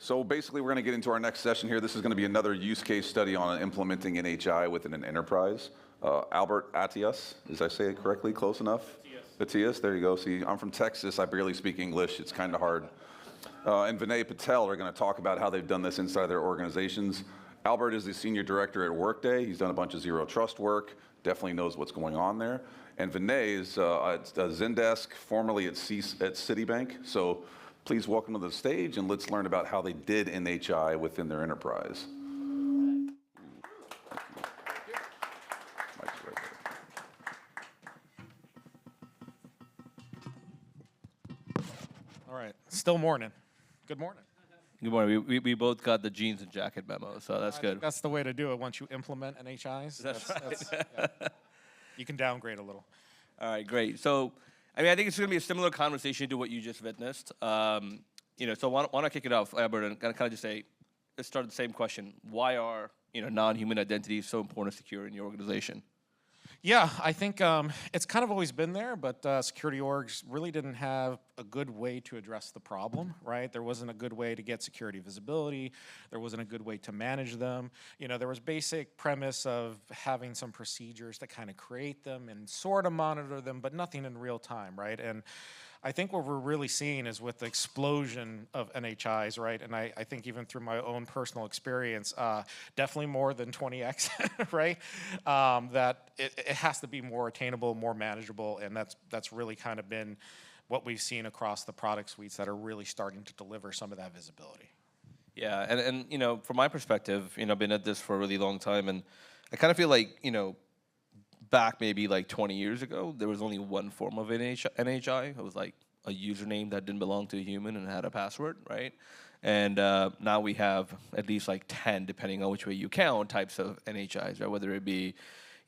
So basically, we're going to get into our next session here. This is going to be another use case study on implementing NHI within an enterprise. Albert Atias, did I say it correctly? Close enough? Atias, there you go. See, I'm from Texas. I barely speak English. It's kind of hard. And Vinay, Patel are going to talk about how they've done this inside their organizations. Albert is the senior director at Workday. He's done a bunch of zero trust work, definitely knows what's going on there. And Vinay is at Zendesk, formerly at Citibank. So please welcome to the stage, and let's learn about how they did NHI within their enterprise. All right, still morning. Good morning. Good morning. We both got the jeans and jacket memo, so that's good. That's the way to do it once you implement NHIs. That's right. Yeah. You can downgrade a little. All right, great. So, I think it's going to be a similar conversation to what you just witnessed. So why don't I kick it off, Albert, and kind of just say, let's start with the same question. Why are non-human identities so important to secure in your organization? Yeah, I think it's kind of always been there, but security orgs really didn't have a good way to address the problem, right? There wasn't a good way to get security visibility. There wasn't a good way to manage them. There was basic premise of having some procedures to kind of create them and sort of monitor them, but nothing in real time, right? And I think what we're really seeing is with the explosion of NHIs, right? And I think even through my own personal experience, definitely more than 20x, right? That it has to be more attainable, more manageable, and that's really kind of been what we've seen across the product suites that are really starting to deliver some of that visibility. Yeah, and from my perspective, I've been at this for a really long time, and I kind of feel like, back maybe like 20 years ago, there was only one form of NHI. It was like a username that didn't belong to a human and had a password, right? And now we have at least like 10, depending on which way you count, types of NHIs, right? Whether it be,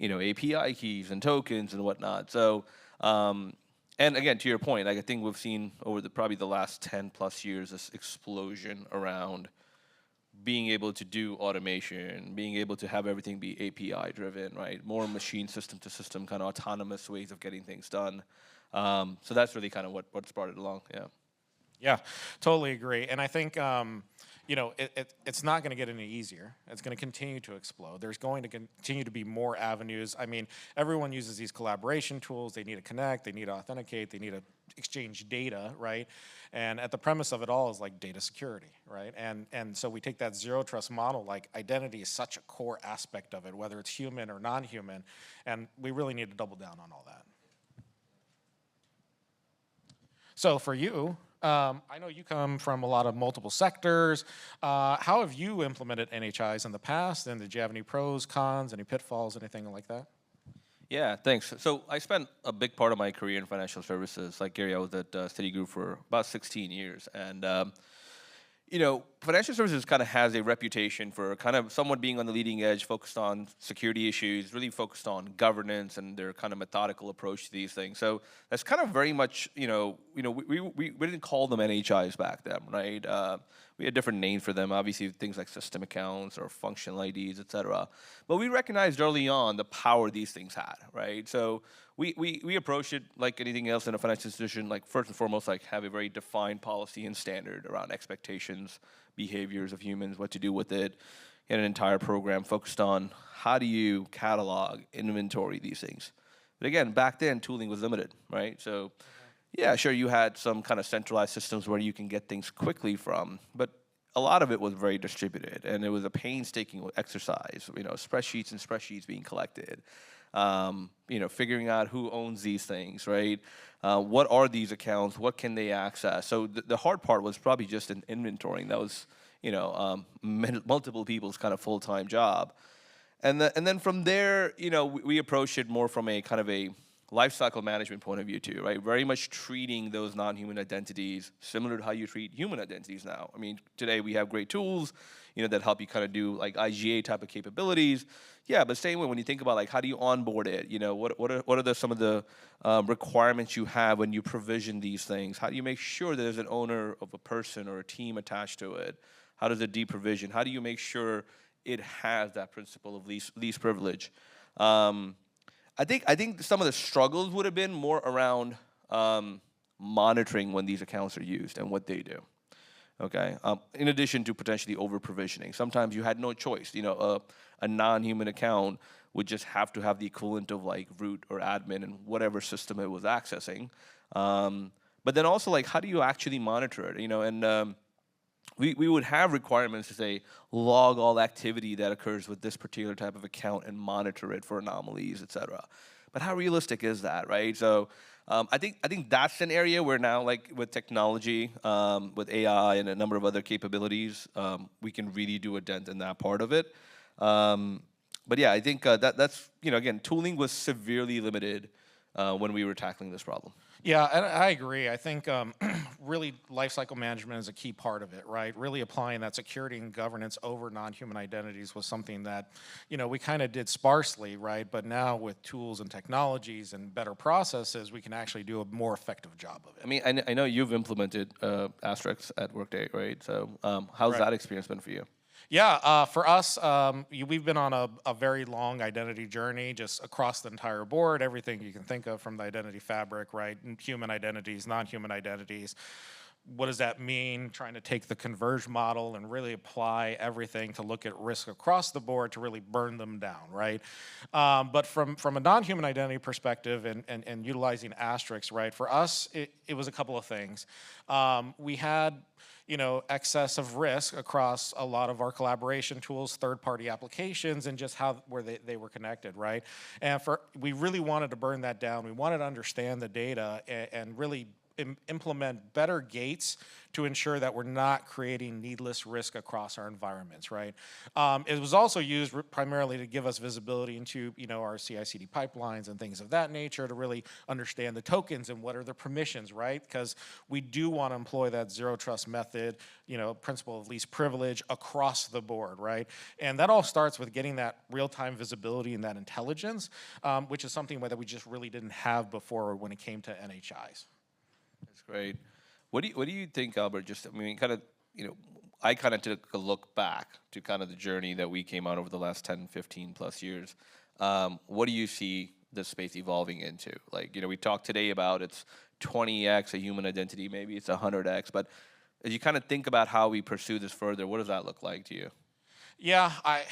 API keys and tokens and whatnot. So, and again, to your point, I think we've seen over probably the last 10 plus years this explosion around being able to do automation, being able to have everything be API driven, right? More machine system to system, kind of autonomous ways of getting things done. So that's really kind of what's brought it along, yeah. Yeah, totally agree. And I think, it's not going to get any easier. It's going to continue to explode. There's going to continue to be more avenues. I mean, everyone uses these collaboration tools. They need to connect. They need to authenticate. They need to exchange data, right? And at the premise of it all is like data security, right? And so we take that zero trust model, like identity is such a core aspect of it, whether it's human or non-human, and we really need to double down on all that. So for you, I know you come from a lot of multiple sectors. How have you implemented NHIs in the past? And did you have any pros, cons, any pitfalls, anything like that? Yeah, thanks. So I spent a big part of my career in financial services. Like Gary, I was at Citigroup for about 16 years. And, financial services kind of has a reputation for kind of somewhat being on the leading edge, focused on security issues, really focused on governance and their kind of methodical approach to these things. So that's kind of very much, we didn't call them NHIs back then, right? We had different names for them, obviously things like system accounts or functional IDs, et cetera. But we recognized early on the power these things had, right? So we approached it like anything else in a financial institution, like first and foremost, like have a very defined policy and standard around expectations, behaviors of humans, what to do with it, and an entire program focused on how do you catalog, inventory these things. But again, back then, tooling was limited, right? So yeah, sure, you had some kind of centralized systems where you can get things quickly from, but a lot of it was very distributed, and it was a painstaking exercise, spreadsheets and spreadsheets being collected, figuring out who owns these things, right? What are these accounts? What can they access? So the hard part was probably just in inventorying. That was, multiple people's kind of full-time job. And then from there, we approached it more from a kind of a lifecycle management point of view too, right? Very much treating those non-human identities similar to how you treat human identities now. I mean, today we have great tools, that help you kind of do like IGA type of capabilities. Yeah, but same way when you think about like how do you onboard it? What are some of the requirements you have when you provision these things? How do you make sure that there's an owner of a person or a team attached to it? How does it deprovision? How do you make sure it has that principle of least privilege? I think some of the struggles would have been more around monitoring when these accounts are used and what they do. Okay, in addition to potentially over provisioning. Sometimes you had no choice. A non-human account would just have to have the equivalent of like root or admin and whatever system it was accessing. But then also, like, how do you actually monitor it? And we would have requirements to say log all activity that occurs with this particular type of account and monitor it for anomalies, et cetera. But how realistic is that, right? So I think that's an area where now, like with technology, with AI and a number of other capabilities, we can really do a dent in that part of it. But yeah, I think that's again, tooling was severely limited when we were tackling this problem. Yeah, and I agree. I think really lifecycle management is a key part of it, right? Really applying that security and governance over non-human identities was something that, we kind of did sparsely, right? But now with tools and technologies and better processes, we can actually do a more effective job of it. I mean, I know you've implemented Asterisks at Workday, right? So how's that experience been for you? Yeah, for us, we've been on a very long identity journey, just across the entire board, everything you can think of from the identity fabric, right? Human identities, non-human identities. What does that mean? Trying to take the converge model and really apply everything to look at risk across the board to really burn them down, right? But from a non-human identity perspective and utilizing asterisks, right? For us, it was a couple of things. We had excess of risk across a lot of our collaboration tools, third-party applications, and just where they were connected, right? And we really wanted to burn that down. We wanted to understand the data and really implement better gates to ensure that we're not creating needless risk across our environments, right? It was also used primarily to give us visibility into, our CI/CD pipelines and things of that nature to really understand the tokens and what are the permissions, right? Because we do want to employ that zero trust method, principle of least privilege across the board, right? And that all starts with getting that real-time visibility and that intelligence, which is something that we just really didn't have before when it came to NHIs. That's great. What do you think, Albert? I kind of took a look back to kind of the journey that we came on over the last 10, 15 plus years. What do you see this space evolving into? Like, we talked today about it's 20x a human identity, maybe it's 100x, but as you kind of think about how we pursue this further, what does that look like to you? Yeah,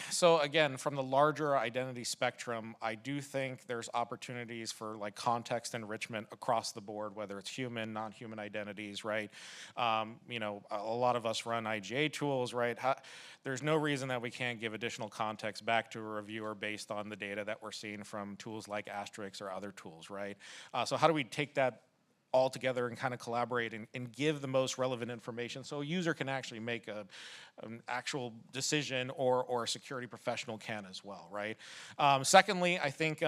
so again, from the larger identity spectrum, I do think there's opportunities for like context enrichment across the board, whether it's human, non-human identities, right? A lot of us run IGA tools, right? There's no reason that we can't give additional context back to a reviewer based on the data that we're seeing from tools like Asterisks or other tools, right? So how do we take that all together and kind of collaborate and give the most relevant information so a user can actually make an actual decision or a security professional can as well, right? Secondly, I think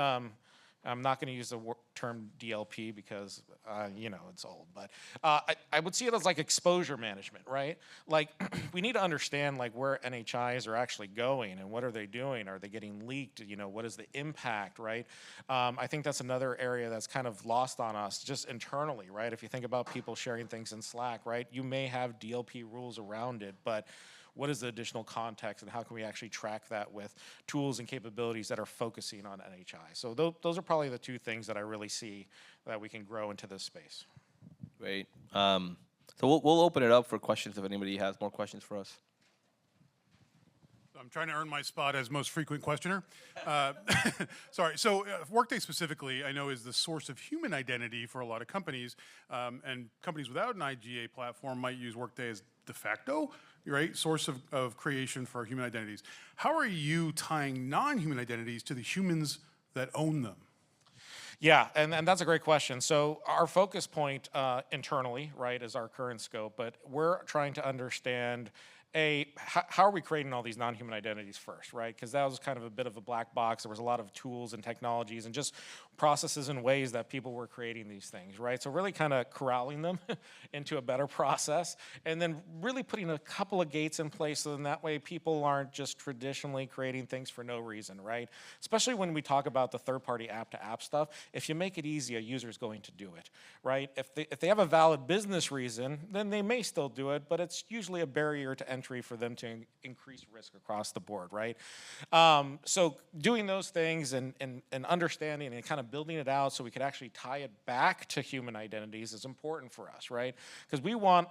I'm not going to use the term DLP because, it's old, but I would see it as like exposure management, right? Like we need to understand like where NHIs are actually going and what are they doing? Are they getting leaked? What is the impact, right? I think that's another area that's kind of lost on us just internally, right? If you think about people sharing things in Slack, right? You may have DLP rules around it, but what is the additional context and how can we actually track that with tools and capabilities that are focusing on NHI? So those are probably the two things that I really see that we can grow into this space. Great. So we'll open it up for questions if anybody has more questions for us. I'm trying to earn my spot as most frequent questioner. Sorry, so Workday specifically, I know is the source of human identity for a lot of companies, and companies without an IGA platform might use Workday as de facto, right, source of creation for human identities. How are you tying non-human identities to the humans that own them? Yeah, and that's a great question. So our focus point internally, right, is our current scope, but we're trying to understand how are we creating all these non-human identities first, right? Because that was kind of a bit of a black box. There was a lot of tools and technologies and just processes and ways that people were creating these things, right? So really kind of corralling them into a better process and then really putting a couple of gates in place so then that way people aren't just traditionally creating things for no reason, right? Especially when we talk about the third-party app-to-app stuff, if you make it easy, a user is going to do it, right? If they have a valid business reason, then they may still do it, but it's usually a barrier to entry for them to increase risk across the board, right? So doing those things and understanding and kind of of building it out so we could actually tie it back to human identities is important for us, right? Because we want,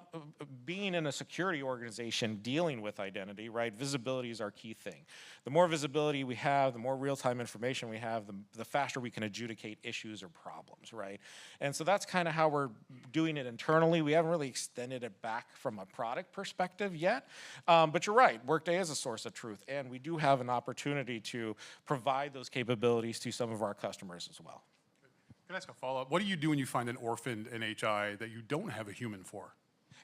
being in a security organization dealing with identity, right, visibility is our key thing. The more visibility we have, the more real-time information we have, the faster we can adjudicate issues or problems, right? And so that's kind of how we're doing it internally. We haven't really extended it back from a product perspective yet, but you're right, Workday is a source of truth, and we do have an opportunity to provide those capabilities to some of our customers as well. Can I ask a follow-up? What do you do when you find an orphaned NHI that you don't have a human for?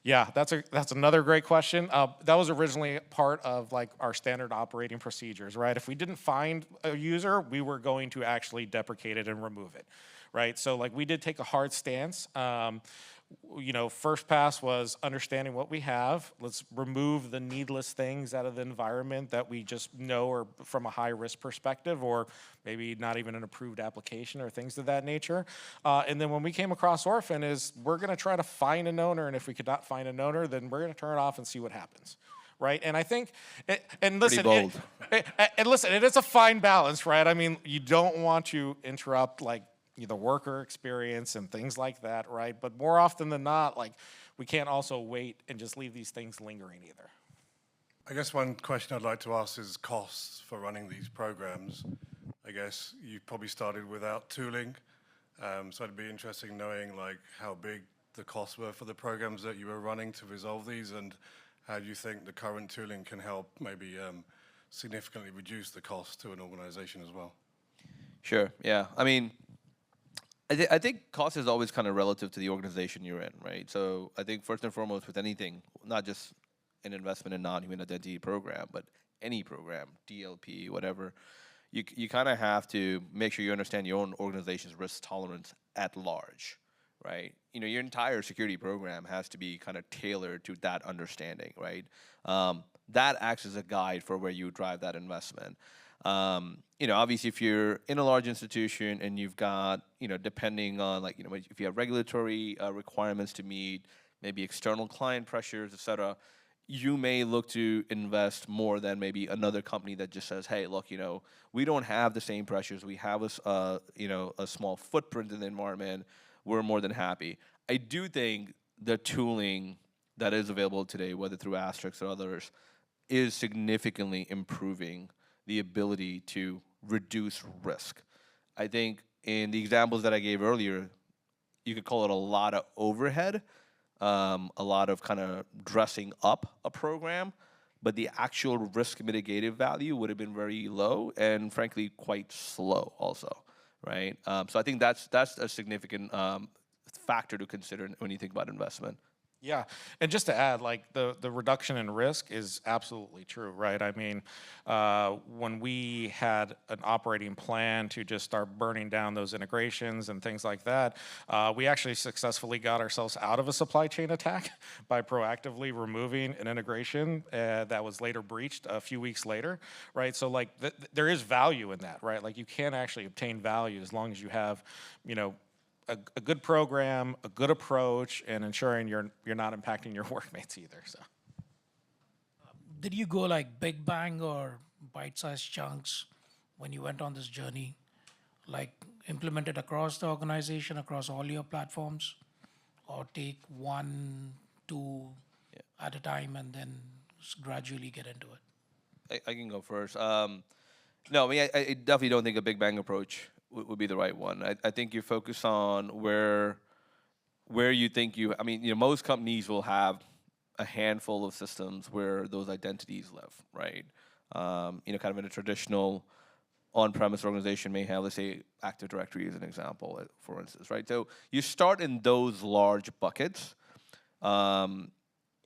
Yeah, that's another great question. That was originally part of like our standard operating procedures, right? If we didn't find a user, we were going to actually deprecate it and remove it, right? So like we did take a hard stance. You know, first pass was understanding what we have. Let's remove the needless things out of the environment that we just know are from a high risk perspective, or maybe not even an approved application or things of that nature. And then when we came across Orphan is we're gonna try to find an owner, and if we could not find an owner, then we're gonna turn it off and see what happens. Right, and I think, and listen, bold. and listen, it is a fine balance, right? I mean, you don't want to interrupt like the worker experience and things like that, right? But more often than not, like we can't also wait and just leave these things lingering either. I guess one question I'd like to ask is costs for running these programs. I guess you probably started without tooling, so it'd be interesting knowing like how big the costs were for the programs that you were running to resolve these, and how do you think the current tooling can help maybe significantly reduce the cost to an organization as well? Sure, yeah. I mean, I think cost is always kind of relative to the organization you're in, right? So I think first and foremost with anything, not just an investment in non-human identity program, but any program, DLP, whatever, you kind of have to make sure you understand your own organization's risk tolerance at large, right? You know, your entire security program has to be kind of tailored to that understanding, right? That acts as a guide for where you drive that investment. You know, obviously, if you're in a large institution and you've got, you know, depending on like, you know, if you have regulatory requirements to meet, maybe external client pressures, et cetera, you may look to invest more than maybe another company that just says, hey, look, you know, we don't have the same pressures. We have you know, a small footprint in the environment. We're more than happy. I do think the tooling that is available today, whether through Asterisk or others, is significantly improving the ability to reduce risk. I think in the examples that I gave earlier, you could call it a lot of overhead, a lot of kind of dressing up a program, but the actual risk mitigative value would have been very low and frankly quite slow also, right? So I think that's a significant factor to consider when you think about investment. Yeah, and just to add, like the reduction in risk is absolutely true, right? I mean, when we had an operating plan to just start burning down those integrations and things like that, we actually successfully got ourselves out of a supply chain attack by proactively removing an integration that was later breached a few weeks later, right? So like there is value in that, right? Like you can actually obtain value as long as you have, you know, a good program, a good approach, and ensuring you're not impacting your workmates either. So, did you go like big bang or bite-sized chunks when you went on this journey? Like implement it across the organization, across all your platforms, or take one, two at a time and then gradually get into it? I can go first. No, I mean, I definitely don't think a big bang approach would be the right one. I think you focus on where you think I mean, you know, most companies will have a handful of systems where those identities live, right? You know, kind of in a traditional on-premise organization may have, let's say, Active Directory as an example, for instance, right? So you start in those large buckets, and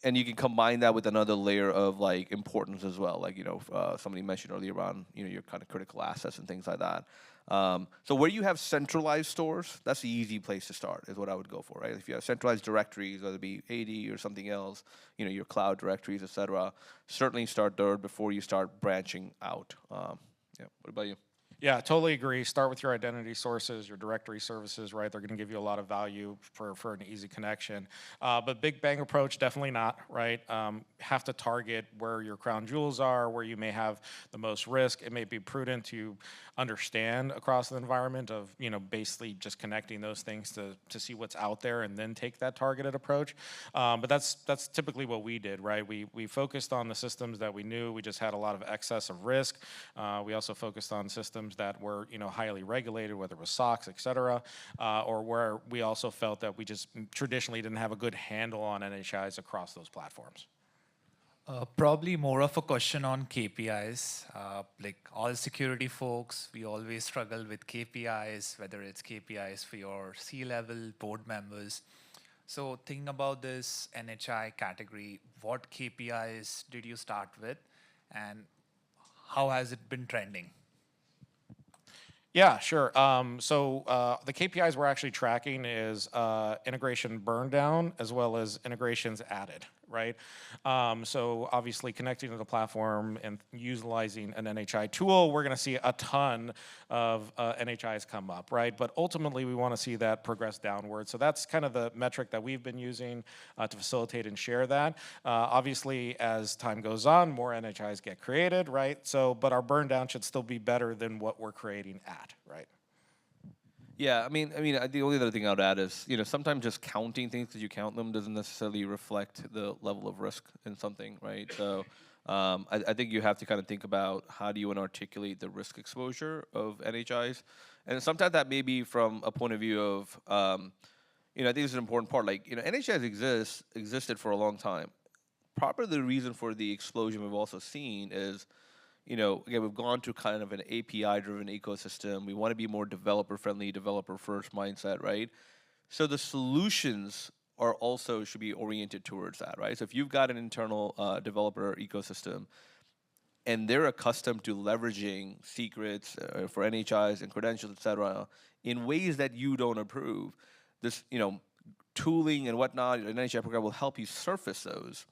you can combine that with another layer of like importance as well. Like, you know, somebody mentioned earlier on, you know, your kind of critical assets and things like that. So where you have centralized stores, that's the easy place to start, is what I would go for, right? If you have centralized directories, whether it be AD or something else, you know, your cloud directories, et cetera, certainly start there before you start branching out. Yeah, what about you? Yeah, totally agree. Start with your identity sources, your directory services, right? They're going to give you a lot of value for an easy connection. But big bang approach, definitely not, right? Have to target where your crown jewels are, where you may have the most risk. It may be prudent to understand across the environment of, basically just connecting those things to see what's out there and then take that targeted approach. But that's typically what we did, right? We focused on the systems that we knew. We just had a lot of excess of risk. We also focused on systems that were highly regulated, whether it was SOX, et cetera, or where we also felt that we just traditionally didn't have a good handle on NHIs across those platforms. Probably more of a question on KPIs. Like all security folks, we always struggle with KPIs, whether it's KPIs for your C-level, board members. So thinking about this NHI category, what KPIs did you start with and how has it been trending? Yeah, sure. So the KPIs we're actually tracking is integration burn down as well as integrations added, right? So obviously connecting to the platform and utilizing an NHI tool, we're going to see a ton of NHIs come up, right? But ultimately we want to see that progress downward. So that's kind of the metric that we've been using to facilitate and share that. Obviously, as time goes on, more NHIs get created, right? So, but our burn down should still be better than what we're creating at, right? Yeah, I mean, the only other thing I would add is, sometimes just counting things because you count them doesn't necessarily reflect the level of risk in something, right? So I think you have to kind of think about how do you want to articulate the risk exposure of NHIs, and sometimes that may be from a point of view of, I think this is an important part. Like, NHIs existed for a long time. Probably the reason for the explosion we've also seen is, again, we've gone to kind of an API-driven ecosystem. We want to be more developer-friendly, developer-first mindset, right? So the solutions are also should be oriented towards that, right? So if you've got an internal developer ecosystem and they're accustomed to leveraging secrets for NHIs and credentials, et cetera, in ways that you don't approve, this, tooling and whatnot, an NHI program will help you surface those.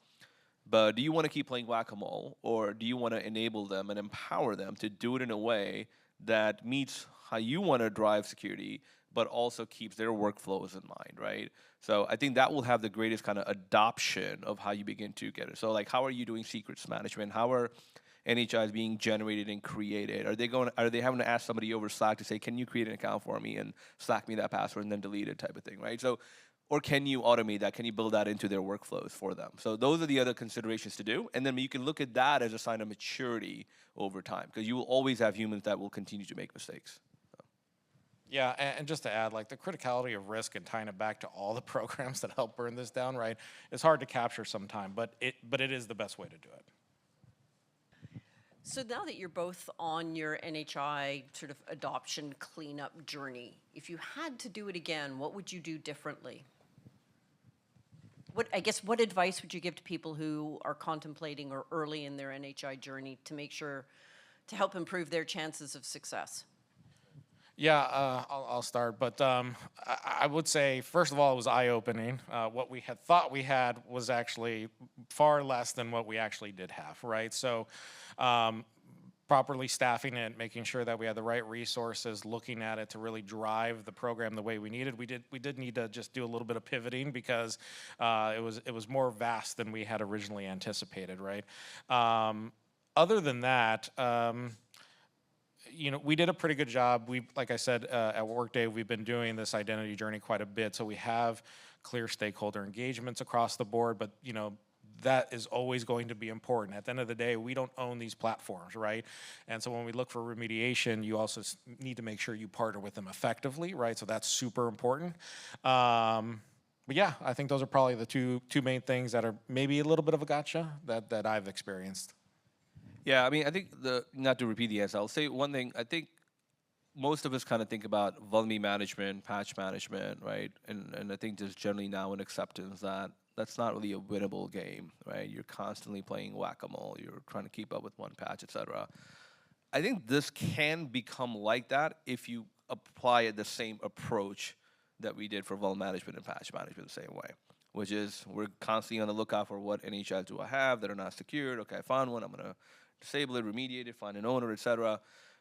But do you want to keep playing whack-a-mole, or do you want to enable them and empower them to do it in a way that meets how you want to drive security, but also keeps their workflows in mind, right? So I think that will have the greatest kind of adoption of how you begin to get it. So like, how are you doing secrets management? How are NHIs being generated and created? Are they having to ask somebody over Slack to say, can you create an account for me and Slack me that password and then delete it type of thing, right? So, or can you automate that? Can you build that into their workflows for them? So those are the other considerations to do. And then you can look at that as a sign of maturity over time, because you will always have humans that will continue to make mistakes. Yeah, and just to add, like the criticality of risk and tying it back to all the programs that help burn this down, right? It's hard to capture sometime, but it is the best way to do it. So now that you're both on your NHI sort of adoption cleanup journey, if you had to do it again, what would you do differently? What advice would you give to people who are contemplating or early in their NHI journey to make sure to help improve their chances of success? Yeah, I'll start, but I would say, first of all, it was eye-opening. What we had thought we had was actually far less than what we actually did have, right? So properly staffing it, making sure that we had the right resources, looking at it to really drive the program the way we needed. We did need to just do a little bit of pivoting because it was more vast than we had originally anticipated, right? Other than that, we did a pretty good job. Like I said, at Workday, we've been doing this identity journey quite a bit. So we have clear stakeholder engagements across the board, but that is always going to be important. At the end of the day, we don't own these platforms, right? And so when we look for remediation, you also need to make sure you partner with them effectively, right? So that's super important. But yeah, I think those are probably the two main things that are maybe a little bit of a gotcha that I've experienced. Yeah, I mean, I think not to repeat the answer, I'll say one thing. I think most of us kind of think about vulnerability management, patch management, right? And I think there's generally now an acceptance that that's not really a winnable game, right? You're constantly playing whack-a-mole. You're trying to keep up with one patch, et cetera. I think this can become like that if you apply the same approach that we did for vulnerability management and patch management the same way, which is we're constantly on the lookout for what NHIs do I have that are not secured. Okay, I found one. I'm going to disable it, remediate it, find an owner, et cetera.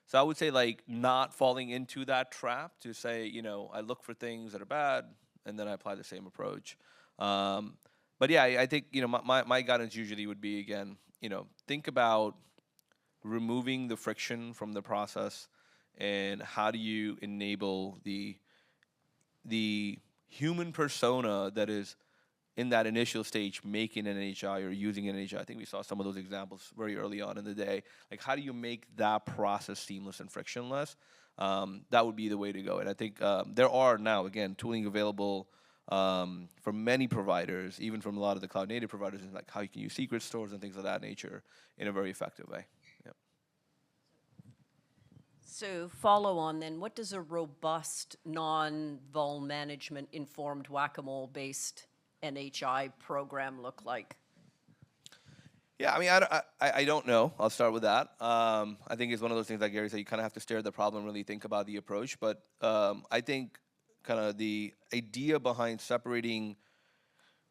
So I would say like not falling into that trap to say, you know, I look for things that are bad and then I apply the same approach. But yeah, I think, you know, my guidance usually would be, again, you know, think about removing the friction from the process and how do you enable the human persona that is in that initial stage making an NHI or using an NHI. I think we saw some of those examples very early on in the day. Like, how do you make that process seamless and frictionless? That would be the way to go. And I think there are now, again, tooling available from many providers, even from a lot of the cloud native providers, and like how you can use secret stores and things of that nature in a very effective way. Yep. So follow on then, what does a robust, non-vul management informed whack-a-mole based NHI program look like? Yeah, I mean, I don't know. I'll start with that. I think it's one of those things like Gary said, you kind of have to stare at the problem, really think about the approach. But I think kind of the idea behind separating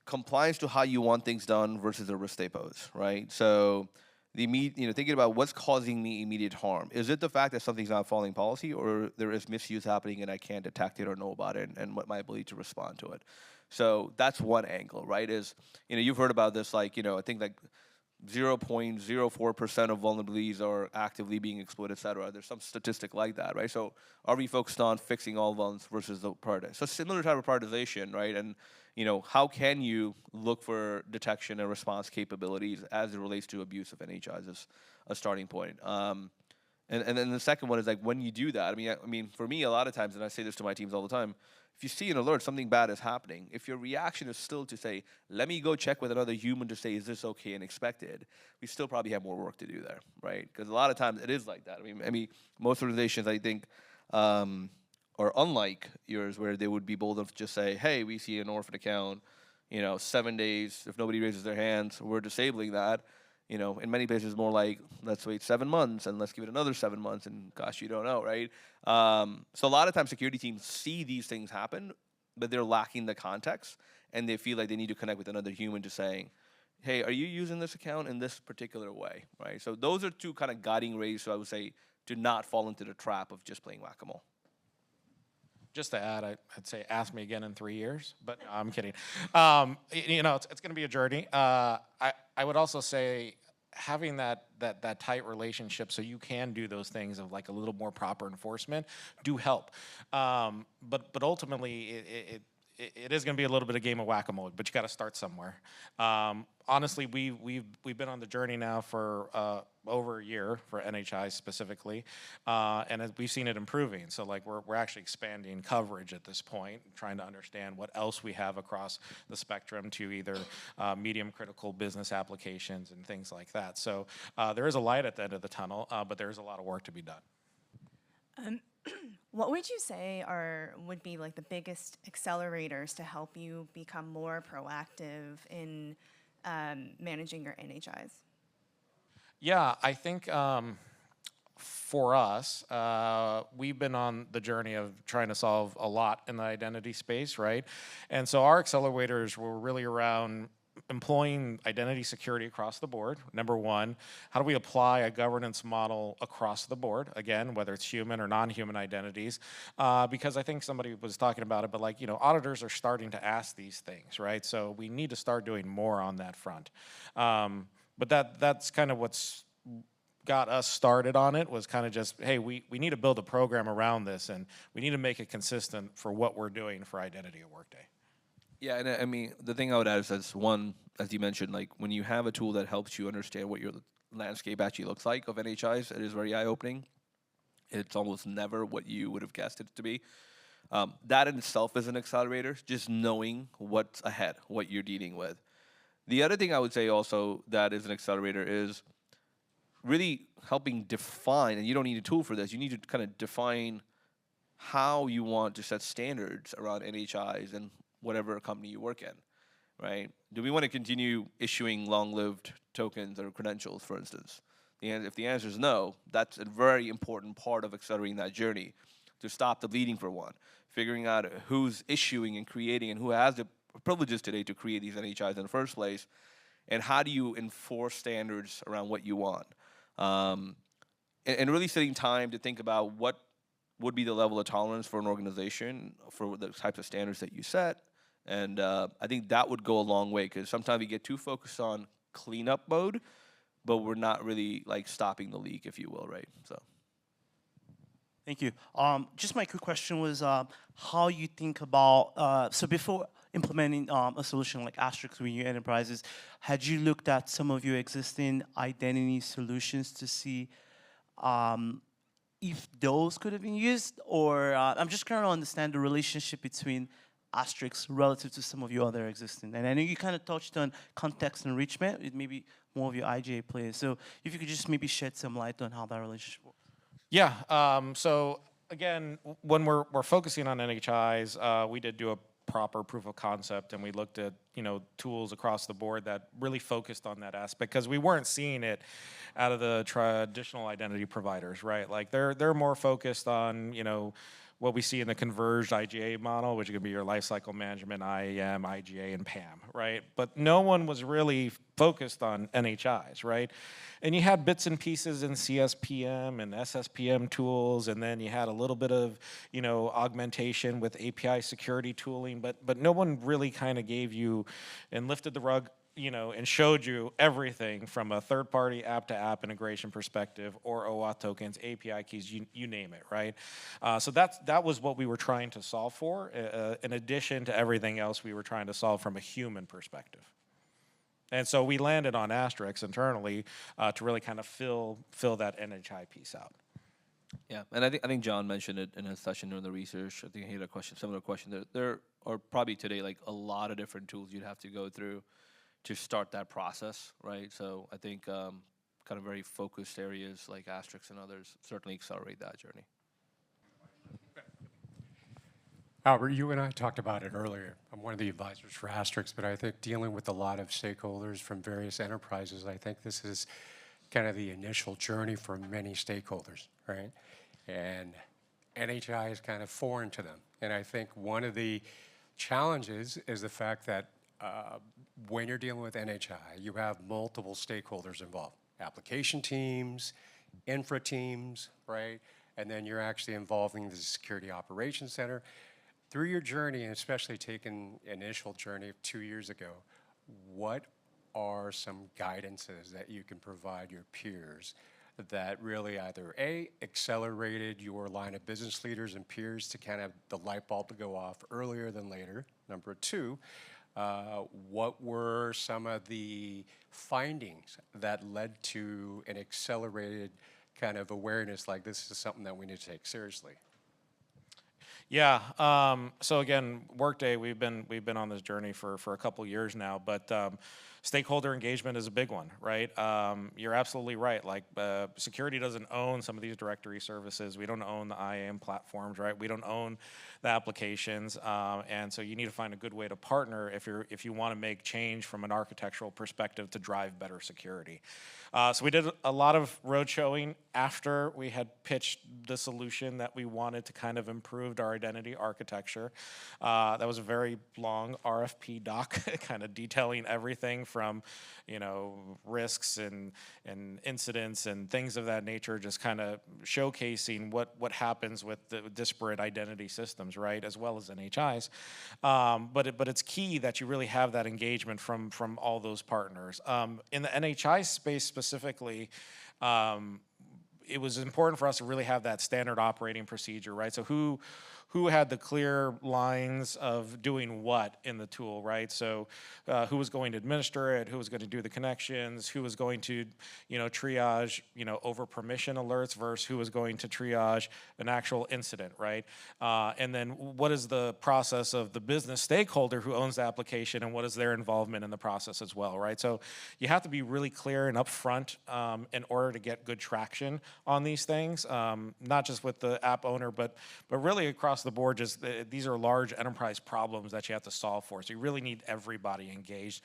compliance to how you want things done versus the risk they pose, right? So thinking about what's causing me immediate harm. Is it the fact that something's not following policy, or there is misuse happening and I can't detect it or know about it, and what my ability to respond to it? So that's one angle, right? Is, you know, you've heard about this, like, you know, I think like 0.04% of vulnerabilities are actively being exploited, et cetera. There's some statistic like that, right? So are we focused on fixing all vulns versus the prioritize? So similar type of prioritization, right? And, you know, how can you look for detection and response capabilities as it relates to abuse of NHIs as a starting point. And then the second one is like, when you do that, I mean, for me, a lot of times, and I say this to my teams all the time, if you see an alert, something bad is happening, if your reaction is still to say, let me go check with another human to say, is this okay and expected, we still probably have more work to do there, right? Because a lot of times it is like that. I mean, most organizations, I think, are unlike yours, where they would be bold enough to just say, hey, we see an orphan account, you know, 7 days, if nobody raises their hands, we're disabling that. You know, in many places, more like, let's wait 7 months and let's give it another 7 months, and gosh, you don't know, right? So a lot of times security teams see these things happen, but they're lacking the context, and they feel like they need to connect with another human to saying, hey, are you using this account in this particular way, right? So those are two kind of guiding rays, so I would say, to not fall into the trap of just playing whack-a-mole. Just to add, I'd say ask me again in 3 years, but no, I'm kidding. You know, it's going to be a journey. I would also say having that tight relationship so you can do those things of like a little more proper enforcement do help. But ultimately, it is going to be a little bit of game of whack-a-mole, but you got to start somewhere. Honestly, we've been on the journey now for over a year for NHI specifically, and we've seen it improving. So like we're actually expanding coverage at this point, trying to understand what else we have across the spectrum to either medium critical business applications and things like that. So there is a light at the end of the tunnel, but there's a lot of work to be done. What would you say would be like the biggest accelerators to help you become more proactive in managing your NHIs? Yeah, I think for us, we've been on the journey of trying to solve a lot in the identity space, right? And so our accelerators were really around employing identity security across the board. Number one, how do we apply a governance model across the board? Again, whether it's human or non-human identities, because I think somebody was talking about it, but like, you know, auditors are starting to ask these things, right? So we need to start doing more on that front. But that's kind of what's got us started on it, was kind of just, hey, we need to build a program around this, and we need to make it consistent for what we're doing for identity at Workday. Yeah, and I mean, the thing I would add is, one, as you mentioned, like when you have a tool that helps you understand what your landscape actually looks like of NHIs, it is very eye-opening. It's almost never what you would have guessed it to be. That in itself is an accelerator, just knowing what's ahead, what you're dealing with. The other thing I would say also that is an accelerator is really helping define, and you don't need a tool for this, you need to kind of define how you want to set standards around NHIs and whatever company you work in, right? Do we want to continue issuing long-lived tokens or credentials, for instance? If the answer is no, that's a very important part of accelerating that journey, to stop the bleeding for one, figuring out who's issuing and creating and who has the privileges today to create these NHIs in the first place, and how do you enforce standards around what you want. and really setting time to think about what would be the level of tolerance for an organization for the types of standards that you set. And I think that would go a long way, because sometimes we get too focused on cleanup mode, but we're not really like stopping the leak, if you will, right? So. Thank you. Just my quick question was how you think about, so before implementing a solution like Asterisk with your enterprises, had you looked at some of your existing identity solutions to see if those could have been used? Or I'm just trying to understand the relationship between Asterisk relative to some of your other existing. And I know you kind of touched on context enrichment with maybe more of your IGA players. So if you could just maybe shed some light on how that relationship works. Yeah. So again, when we're focusing on NHIs, we did do a proper proof of concept, and we looked at tools across the board that really focused on that aspect, because we weren't seeing it out of the traditional identity providers, right? Like they're more focused on what we see in the converged IGA model, which could be your lifecycle management, IAM, IGA, and PAM, right? But no one was really focused on NHIs, right? And you had bits and pieces in CSPM and SSPM tools, and then you had a little bit of, augmentation with API security tooling, but no one really kind of gave you and lifted the rug, and showed you everything from a third-party app-to-app integration perspective, or OAuth tokens, API keys, you name it, right? So that was what we were trying to solve for, in addition to everything else we were trying to solve from a human perspective. And so we landed on Asterisk internally to really kind of fill that NHI piece out. Yeah, and I think John mentioned it in his session during the research. I think he had a similar question. There are probably today like a lot of different tools you'd have to go through to start that process, right? So I think kind of very focused areas like Asterisk and others certainly accelerate that journey. Albert, you and I talked about it earlier. I'm one of the advisors for Asterisk, but I think dealing with a lot of stakeholders from various enterprises, I think this is kind of the initial journey for many stakeholders, right? And NHI is kind of foreign to them. And I think one of the challenges is the fact that when you're dealing with NHI, you have multiple stakeholders involved. Application teams, infra teams, right? And then you're actually involving the Security Operations Center. Through your journey, and especially taking initial journey of 2 years ago, what are some guidances that you can provide your peers that really either A, accelerated your line of business leaders and peers to kind of the light bulb to go off earlier than later? Number two, what were some of the findings that led to an accelerated kind of awareness like this is something that we need to take seriously? Yeah. So again, Workday, we've been on this journey for a couple years now, but stakeholder engagement is a big one, right? You're absolutely right. Like security doesn't own some of these directory services. We don't own the IAM platforms, right? We don't own the applications, and so you need to find a good way to partner if you want to make change from an architectural perspective to drive better security. So we did a lot of road showing after we had pitched the solution that we wanted to kind of improve our identity architecture. That was a very long RFP doc, kind of detailing everything from, risks and incidents and things of that nature, just kind of showcasing what happens with the disparate identity systems, right, as well as NHIs. But it's key that you really have that engagement from all those partners. In the NHI space specifically, it was important for us to really have that standard operating procedure, right? So who had the clear lines of doing what in the tool, right? So who was going to administer it, who was going to do the connections, who was going to, triage, over permission alerts versus who was going to triage an actual incident, right? And then what is the process of the business stakeholder who owns the application, and what is their involvement in the process as well, right? So you have to be really clear and upfront in order to get good traction on these things, not just with the app owner, but really across the board. Just these are large enterprise problems that you have to solve for. So you really need everybody engaged.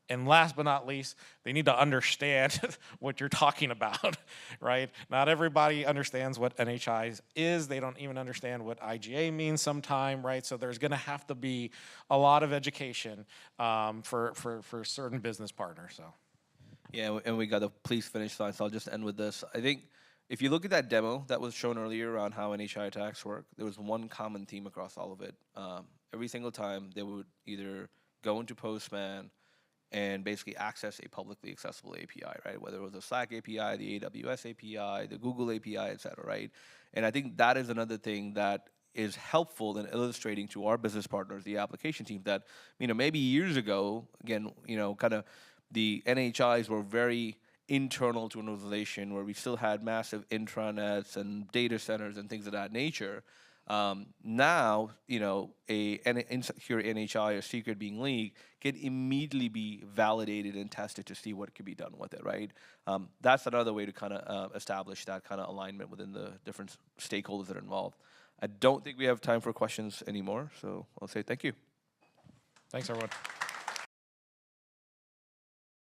And last but not least, they need to understand what you're talking about, right? Not everybody understands what NHI is. They don't even understand what IGA means sometime, right? So there's going to have to be a lot of education for certain business partners. So. Yeah, and we got the please finish slide, so I'll just end with this. I think if you look at that demo that was shown earlier around how NHI attacks work, there was one common theme across all of it. Every single time they would either go into Postman and basically access a publicly accessible API, right? Whether it was a Slack API, the AWS API, the Google API, et cetera, right? And I think that is another thing that is helpful in illustrating to our business partners, the application team, that, maybe years ago, again, kind of the NHIs were very internal to an organization where we still had massive intranets and data centers and things of that nature. Now, an insecure NHI or secret being leaked can immediately be validated and tested to see what can be done with it, right? That's another way to kind of establish that kind of alignment within the different stakeholders that are involved. I don't think we have time for questions anymore, so I'll say thank you. Thanks, everyone.